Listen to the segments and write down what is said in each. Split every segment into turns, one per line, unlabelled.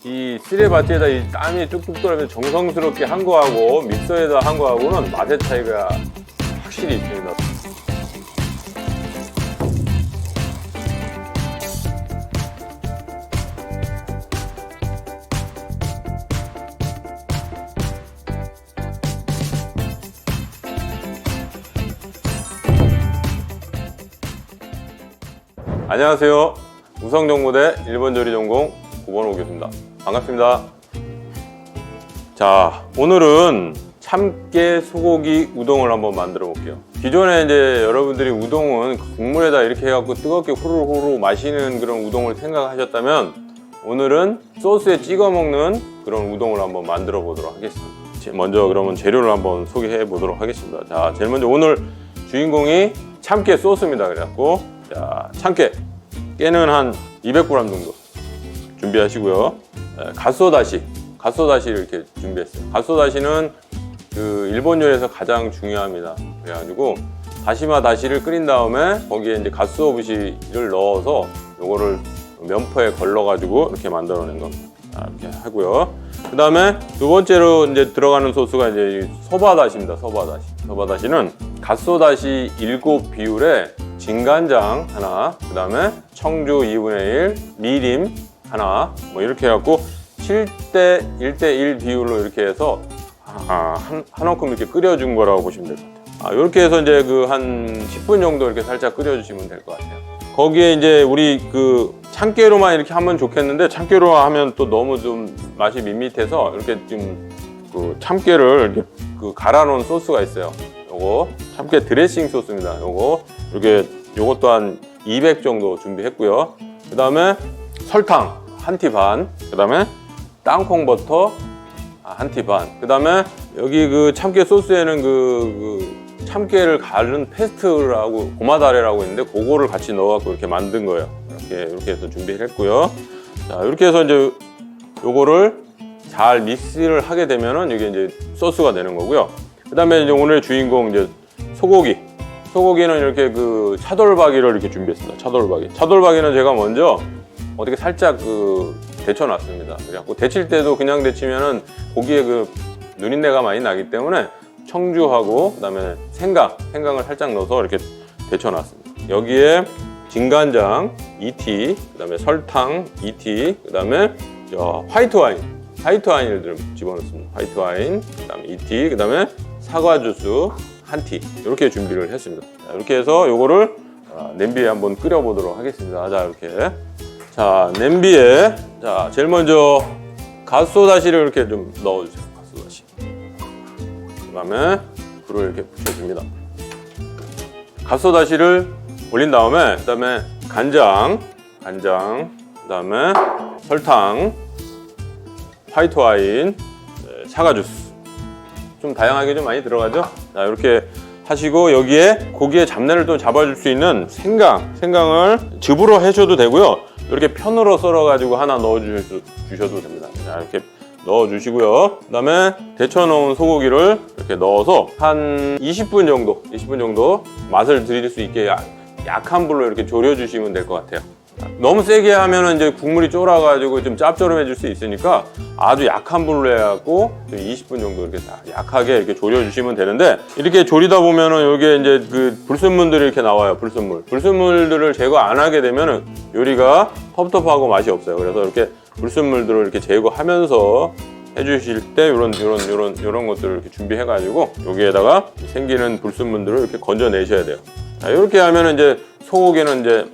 이 쓰레받지에다 이 땀이 뚝뚝 떨어지면서 정성스럽게 한 거하고 믹서에다 한 거하고는 맛의 차이가 확실히 있습니다. 안녕하세요. 우성정보대 일본조리전공 고건호 교수입니다. 반갑습니다. 자, 오늘은 참깨 소고기 우동을 한번 만들어 볼게요. 기존에 이제 여러분들이 우동은 국물에다 이렇게 해갖고 뜨겁게 후루후루 마시는 그런 우동을 생각하셨다면 오늘은 소스에 찍어 먹는 그런 우동을 한번 만들어 보도록 하겠습니다. 먼저 그러면 재료를 한번 소개해 보도록 하겠습니다. 자, 제일 먼저 오늘 주인공이 참깨 소스입니다. 그래갖고 자, 참깨 깨는 한 200g 정도 준비하시고요. 갓소다시 이렇게 준비했어요. 갓소다시는 그 일본 요리에서 가장 중요합니다. 그래가지고 다시마 다시를 끓인 다음에 거기에 이제 갓소부시를 넣어서 요거를 면포에 걸러가지고 이렇게 만들어낸 겁니다. 이렇게 하고요. 그 다음에 두 번째로 이제 들어가는 소스가 이제 소바다시입니다. 소바다시는 갓소다시 7비율에 진간장 하나, 그 다음에 청주 2분의 1, 미림 하나, 뭐 이렇게 해갖고 7대 1대1 비율로 이렇게 해서 한 움큼 이렇게 끓여준 거라고 보시면 될 것 같아요. 이렇게 해서 이제 그 한 10분 정도 이렇게 살짝 끓여주시면 될 것 같아요. 거기에 이제 우리 그 참깨로만 이렇게 하면 좋겠는데 참깨로 하면 또 너무 좀 맛이 밋밋해서 이렇게 좀 그 참깨를 이렇게 그 갈아 놓은 소스가 있어요. 요거 참깨 드레싱 소스입니다. 요것도 한 200 정도 준비했고요. 그 다음에 설탕 한 티 반, 그 다음에 땅콩 버터 한 티 반, 그 다음에 여기 그 참깨 소스에는 그 참깨를 갈은 페스트라고 고마다레라고 있는데 그거를 같이 넣어갖고 이렇게 만든 거예요. 이렇게 해서 준비를 했고요. 자, 이렇게 해서 이제 요거를 잘 믹스를 하게 되면은 이게 이제 소스가 되는 거고요. 그 다음에 이제 오늘의 주인공 이제 소고기는 이렇게 그 차돌박이를 이렇게 준비했습니다. 차돌박이는 제가 먼저 어떻게 살짝 그 데쳐놨습니다. 그래갖고 데칠 때도 그냥 데치면은 고기에 그 누린내가 많이 나기 때문에 청주하고 그다음에 생강을 살짝 넣어서 이렇게 데쳐놨습니다. 여기에 진간장 2티, 그다음에 설탕 2티, 그다음에 화이트와인을 집어넣습니다. 화이트와인, 그다음에 2티, 그다음에 사과 주스 1티 이렇게 준비를 했습니다. 자, 이렇게 해서 요거를 냄비에 한번 끓여 보도록 하겠습니다. 자, 이렇게 냄비에 제일 먼저 갓소다시를 이렇게 좀 넣어주세요. 갓소다시. 그다음에 불을 이렇게 붙여줍니다. 갓소다시를 올린 다음에 그다음에 간장, 그다음에 설탕, 화이트와인, 사과 주스. 좀 다양하게 좀 많이 들어가죠. 자, 이렇게 하시고 여기에 고기의 잡내를 또 잡아줄 수 있는 생강을 즙으로 해줘도 되고요. 이렇게 편으로 썰어가지고 하나 넣어주셔도 됩니다. 자, 이렇게 넣어주시고요. 그 다음에 데쳐놓은 소고기를 이렇게 넣어서 한 20분 정도 맛을 드릴 수 있게 약한 불로 이렇게 졸여주시면 될 것 같아요. 너무 세게 하면 이제 국물이 쫄아가지고 좀 짭조름해질 수 있으니까 아주 약한 불로 해갖고 20분 정도 이렇게 약하게 이렇게 졸여주시면 되는데, 이렇게 졸이다 보면은 여기에 이제 그 불순물들이 이렇게 나와요. 불순물들을 제거 안 하게 되면은 요리가 텁텁하고 맛이 없어요. 그래서 이렇게 불순물들을 이렇게 제거하면서 해주실 때 이런 것들을 이렇게 준비해가지고 여기에다가 생기는 불순물들을 이렇게 건져내셔야 돼요. 자, 이렇게 하면은 이제 소고기는 이제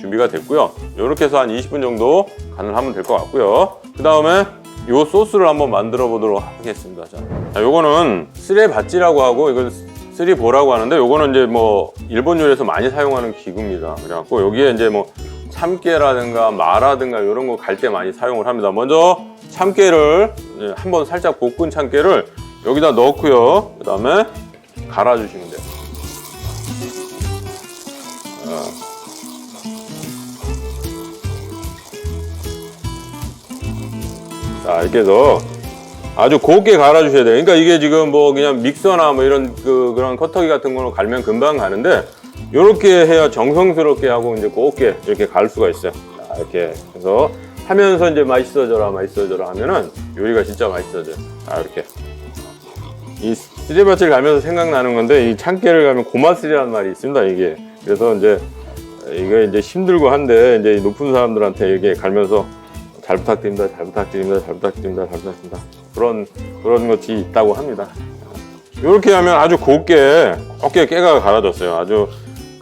준비가 됐고요. 이렇게 해서 한 20분 정도 간을 하면 될 것 같고요. 그 다음에 이 소스를 한번 만들어 보도록 하겠습니다. 자, 요거는 쓰레받지라고 하고 이건 쓰리보라고 하는데, 요거는 이제 뭐 일본 요리에서 많이 사용하는 기구입니다. 그래갖고 여기에 이제 뭐 참깨라든가 마라든가 이런 거 갈 때 많이 사용을 합니다. 먼저 참깨를 한번 살짝 볶은 참깨를 여기다 넣고요. 그 다음에 갈아주시면 돼요. 자, 이렇게 해서 아주 곱게 갈아주셔야 돼요. 그러니까 이게 지금 뭐 그냥 믹서나 뭐 이런 그런 커터기 같은 거로 갈면 금방 가는데, 이렇게 해야 정성스럽게 하고 이제 곱게 이렇게 갈 수가 있어요. 자, 이렇게 해서 하면서 이제 맛있어져라 하면은 요리가 진짜 맛있어져요. 이렇게 이 쓰리밭을 가면서 생각나는 건데, 이 참깨를 가면 고마쓰리라는 말이 있습니다. 이게 그래서 이제 이게 이제 힘들고 한데 이제 높은 사람들한테 이게 갈면서 잘 부탁드립니다, 잘 부탁드립니다, 잘 부탁드립니다, 잘 부탁드립니다, 그런 것이 있다고 합니다. 이렇게 하면 아주 곱게 깨가 갈아졌어요. 아주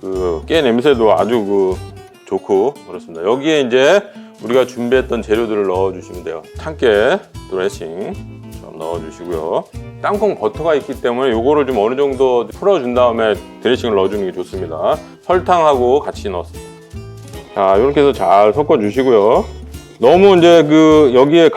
그 깨 냄새도 아주 좋고 그렇습니다. 여기에 이제 우리가 준비했던 재료들을 넣어주시면 돼요. 참깨 드레싱 좀 넣어주시고요. 땅콩 버터가 있기 때문에 요거를 좀 어느 정도 풀어준 다음에 드레싱을 넣어주는 게 좋습니다. 설탕하고 같이 넣었습니다. 자, 이렇게 해서 잘 섞어주시고요. 너무 이제 여기에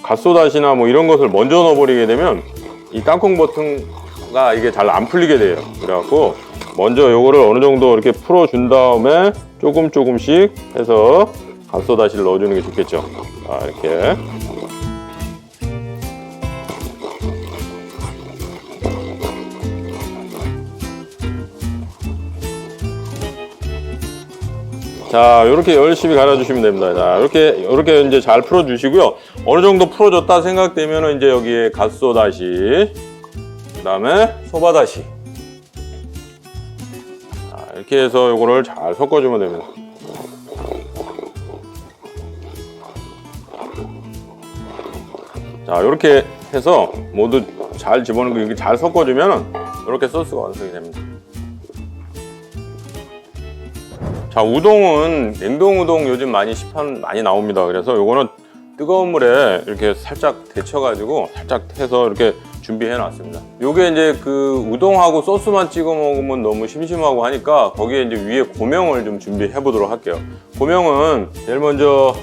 갓소다시나 뭐 이런 것을 먼저 넣어버리게 되면 이 땅콩 버터가 이게 잘 안 풀리게 돼요. 그래갖고 먼저 요거를 어느 정도 이렇게 풀어준 다음에 조금씩 해서 갓소다시를 넣어주는 게 좋겠죠. 자, 이렇게. 자, 이렇게 열심히 갈아주시면 됩니다. 자, 이렇게 이제 잘 풀어주시고요. 어느 정도 풀어졌다 생각되면은 이제 여기에 갓소다시, 그 다음에 소바다시. 자, 이렇게 해서 요거를 잘 섞어주면 됩니다. 자, 이렇게 해서 모두 잘 집어넣고 이렇게 잘 섞어주면은 이렇게 소스가 완성이 됩니다. 자, 우동은 냉동 우동 요즘 시판 많이 나옵니다. 그래서 요거는 뜨거운 물에 이렇게 살짝 데쳐가지고 살짝 해서 이렇게 준비해 놨습니다. 요게 이제 우동하고 소스만 찍어 먹으면 너무 심심하고 하니까 거기에 이제 위에 고명을 좀 준비해 보도록 할게요. 고명은 제일 먼저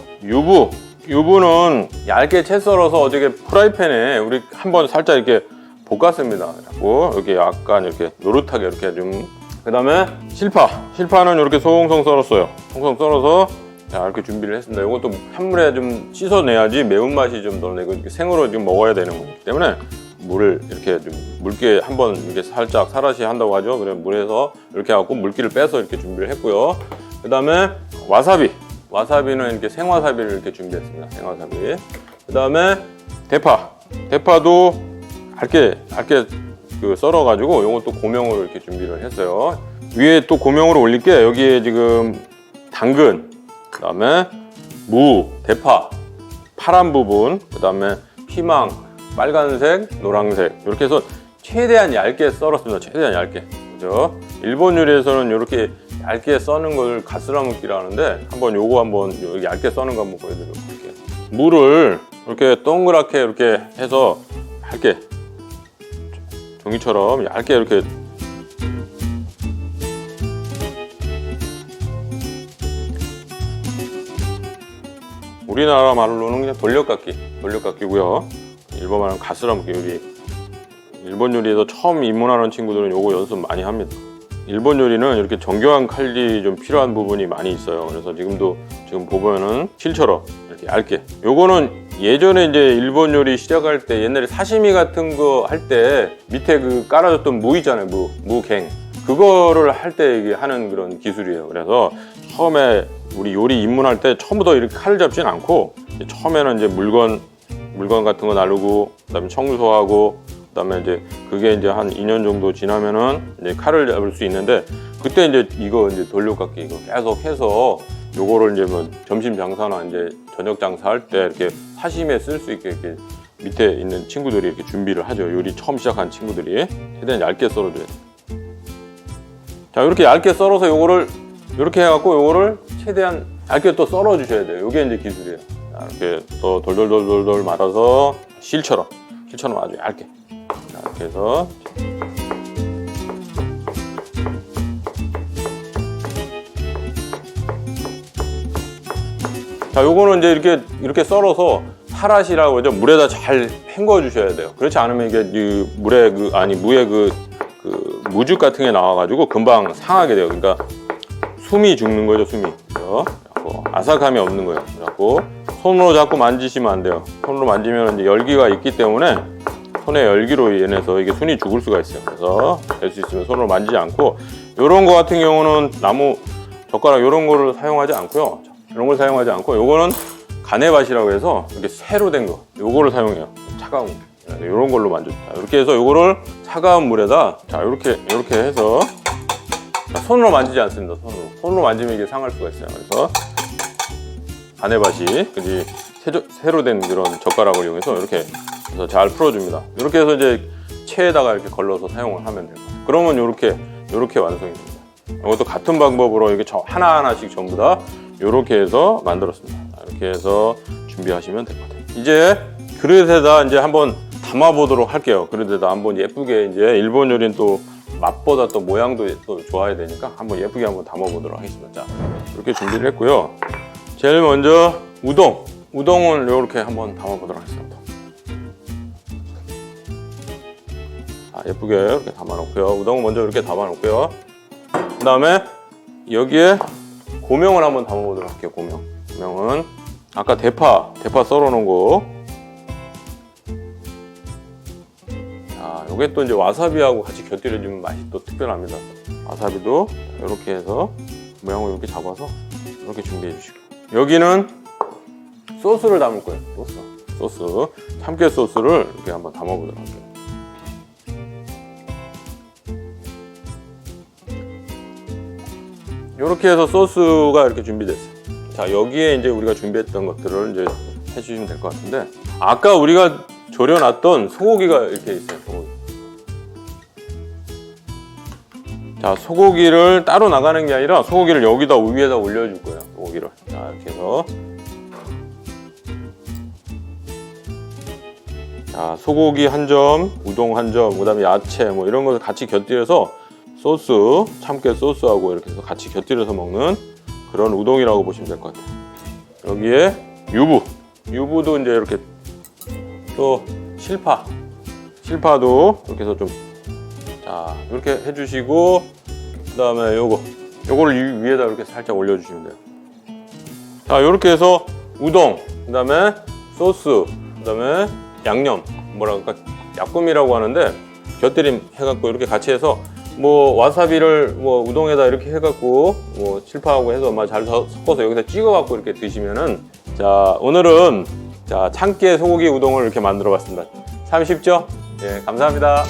유부는 얇게 채 썰어서 어저께 프라이팬에 우리 한번 살짝 이렇게 볶았습니다. 그리고 여기 약간 이렇게 노릇하게 이렇게 좀. 그 다음에 실파는 이렇게 송송 썰었어요. 송송 썰어서 자, 이렇게 준비를 했습니다. 이것도 찬물에 좀 씻어내야지 매운맛이 좀 덜내고 생으로 지금 먹어야 되는 거기 때문에 물을 이렇게 좀 물기에 한번 이렇게 살짝 사라시 한다고 하죠. 그래 물에서 이렇게 해갖고 물기를 빼서 이렇게 준비를 했고요. 그 다음에 와사비는 이렇게 생와사비를 이렇게 준비했습니다. 생와사비. 그 다음에 대파도 얇게 썰어가지고 요것도 고명으로 이렇게 준비를 했어요. 위에 또 고명으로 올릴 게 여기에 지금 당근, 그 다음에 대파, 파란 부분, 그 다음에 피망, 빨간색, 노란색 이렇게 해서 최대한 얇게 썰었습니다. 최대한 얇게. 그죠? 일본 요리에서는 이렇게 얇게 써는 걸 가스라무기라 하는데 요거 한번 여기 얇게 써는 거 한번 보여드리도록 할게요. 물을 이렇게 동그랗게 이렇게 해서 얇게 종이처럼 얇게 이렇게 우리나라 말로는 그냥 돌려깎기고요. 일본 말은 가스라무기. 일본 요리에서 처음 입문하는 친구들은 요거 연습 많이 합니다. 일본 요리는 이렇게 정교한 칼이 좀 필요한 부분이 많이 있어요. 그래서 지금 보면은 실처럼 이렇게 얇게. 요거는 예전에 이제 일본 요리 시작할 때 옛날에 사시미 같은 거 할 때 밑에 깔아줬던 무 있잖아요. 무갱. 그거를 할 때 이게 하는 그런 기술이에요. 그래서 처음에 우리 요리 입문할 때 처음부터 이렇게 칼을 잡진 않고 처음에는 이제 물건 같은 거 나르고 그다음에 청소하고 그다음에 이제 그게 이제 한 2년 정도 지나면은 이제 칼을 잡을 수 있는데 그때 이제 이거 돌려깎기 이거 계속 해서 요거를 이제 뭐 점심 장사나 이제 저녁 장사할 때 이렇게 사심에 쓸 수 있게 이렇게 밑에 있는 친구들이 이렇게 준비를 하죠. 요리 처음 시작한 친구들이 최대한 얇게 썰어줘야 돼. 자, 이렇게 얇게 썰어서 요거를 이렇게 해갖고 요거를 최대한 얇게 또 썰어 주셔야 돼요. 요게 이제 기술이에요. 자, 이렇게 또 돌돌돌돌돌 말아서 실처럼 아주 얇게. 자, 이렇게 해서 자, 요거는 이제 이렇게 썰어서 파라시라고 그러죠. 물에다 잘 헹궈 주셔야 돼요. 그렇지 않으면 이게 무에 무죽 같은 게 나와가지고 금방 상하게 돼요. 그러니까 숨이 죽는 거죠, 숨이. 그래서 아삭함이 없는 거예요. 그래갖고 손으로 자꾸 만지시면 안 돼요. 손으로 만지면 이제 열기가 있기 때문에 손의 열기로 인해서 이게 순이 죽을 수가 있어요. 그래서 될 수 있으면 손으로 만지지 않고 요런 거 같은 경우는 나무 젓가락 요런 거를 사용하지 않고요. 이런 걸 사용하지 않고 요거는 가네밭이라고 해서 이렇게 새로 된 거, 요거를 사용해요. 차가운 거. 이런 걸로 만져. 자, 이렇게 해서 요거를 차가운 물에다 자 이렇게 해서 자, 손으로 만지지 않습니다. 손으로 만지면 이게 상할 수가 있어요. 그래서 가네밭이 그지 새로 된 그런 젓가락을 이용해서 이렇게 해서 잘 풀어줍니다. 이렇게 해서 이제 체에다가 이렇게 걸러서 사용을 하면 돼요. 그러면 요렇게 완성이 됩니다. 이것도 같은 방법으로 이렇게 하나하나씩 전부 다 이렇게 해서 만들었습니다. 이렇게 해서 준비하시면 될 것 같아요. 이제 그릇에다 이제 한번 담아 보도록 할게요. 그릇에다 한번 예쁘게 이제 일본 요리는 또 맛보다 또 모양도 또 좋아야 되니까 한번 예쁘게 한번 담아 보도록 하겠습니다. 자, 이렇게 준비를 했고요. 제일 먼저 우동을 이렇게 한번 담아 보도록 하겠습니다. 자, 예쁘게 이렇게 담아 놓고요. 우동을 먼저 이렇게 담아 놓고요. 그 다음에 여기에 고명을 한번 담아 보도록 할게요. 고명은 아까 대파 썰어 놓은 거. 자, 요게 또 이제 와사비하고 같이 곁들여주면 맛이 또 특별합니다. 와사비도 이렇게 해서 모양을 이렇게 잡아서 이렇게 준비해 주시고, 여기는 소스를 담을 거예요. 소스 참깨 소스를 이렇게 한번 담아 보도록 할게요. 이렇게 해서 소스가 이렇게 준비됐어요. 자, 여기에 이제 우리가 준비했던 것들을 이제 해주시면 될 것 같은데, 아까 우리가 졸여놨던 소고기가 이렇게 있어요. 소고기. 자, 소고기를 따로 나가는 게 아니라 소고기를 여기다 위에다 올려줄 거예요. 소고기를. 자, 이렇게 해서 자, 소고기 한 점, 우동 한 점, 그다음에 야채 뭐 이런 것을 같이 곁들여서 소스, 참깨 소스하고 이렇게 해서 같이 곁들여서 먹는 그런 우동이라고 보시면 될 것 같아요. 여기에 유부도 이제 이렇게, 또 실파도 이렇게 해서 좀, 자, 이렇게 해주시고, 그 다음에 요거를 위에다 이렇게 살짝 올려주시면 돼요. 자, 이렇게 해서 우동, 그 다음에 소스, 그 다음에 양념, 뭐랄까 약금이라고 하는데, 곁들임 해갖고 이렇게 같이 해서 뭐 와사비를 뭐 우동에다 이렇게 해갖고 뭐 실파하고 해서 막 잘 섞어서 여기다 찍어갖고 이렇게 드시면은, 자, 오늘은 자 참깨 소고기 우동을 이렇게 만들어 봤습니다. 참 쉽죠? 예, 감사합니다.